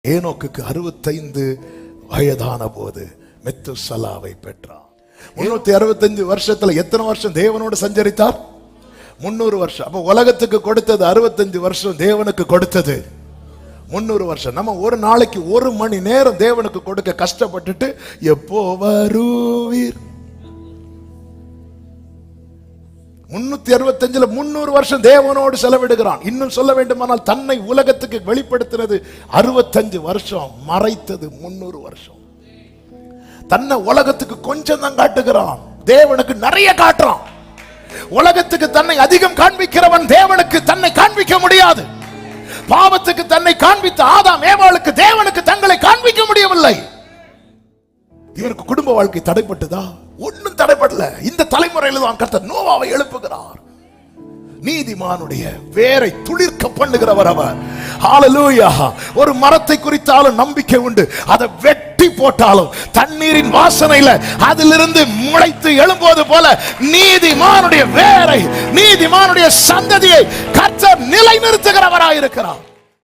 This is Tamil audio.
ஏனோக்குக்கு 65 வயதான போது மெத்துசலாவை பெற்றார். 365 வருஷத்துல எத்தனை வருஷம் தேவனோடு சஞ்சரித்தார்? 300 வருஷம். அப்ப உலகத்துக்கு கொடுத்தது 65 வருஷம், தேவனுக்கு கொடுத்தது 300 வருஷம். நம்ம ஒரு நாளைக்கு 1 மணி நேரம் தேவனுக்கு கொடுக்க கஷ்டப்பட்டுட்டு எப்போ வருவீர்? 365 300 வருஷம் தேவனோடு செலவிடுகிறான். இன்னும் சொல்ல வேண்டுமானால் தன்னை உலகத்துக்கு வெளிப்படுத்தினது 65 வருஷம், மறைத்தது 300 வருஷம். தன்னை உலகத்துக்கு கொஞ்சம் தான் காட்டுகிறான், தேவனுக்கு நிறைய காட்டுறான். உலகத்துக்கு தன்னை அதிகம் காண்பிக்கிறவன் தேவனுக்கு தன்னை காண்பிக்க முடியாது. பாவத்துக்கு தன்னை காண்பித்த ஆதாம் ஏவாளுக்கு தேவனுக்கு தங்களை காண்பிக்க முடியவில்லை. இவருக்கு குடும்ப வாழ்க்கை தடைப்பட்டதா? ஒன்னும் தடைப்படல. இந்த தலைமுறையில் தான் கர்த்தர் நோவாவை எழுப்புகிறார். நீதிமானுடைய வேரை துளிர்க்க பண்ணுகிறவர் அவர். ஹalleluya. ஒரு மரத்தை குறித்தாலும் நம்பிக்கை உண்டு. அதை வெட்டி போட்டாலும் தண்ணீரின் வாசனையில அதிலிருந்து முளைத்து எழும்போது போல நீதிமானுடைய வேரை, நீதிமானுடைய சந்ததியை கர்த்தர் நிலைநிறுத்துகிறவராய் இருக்கிறார்.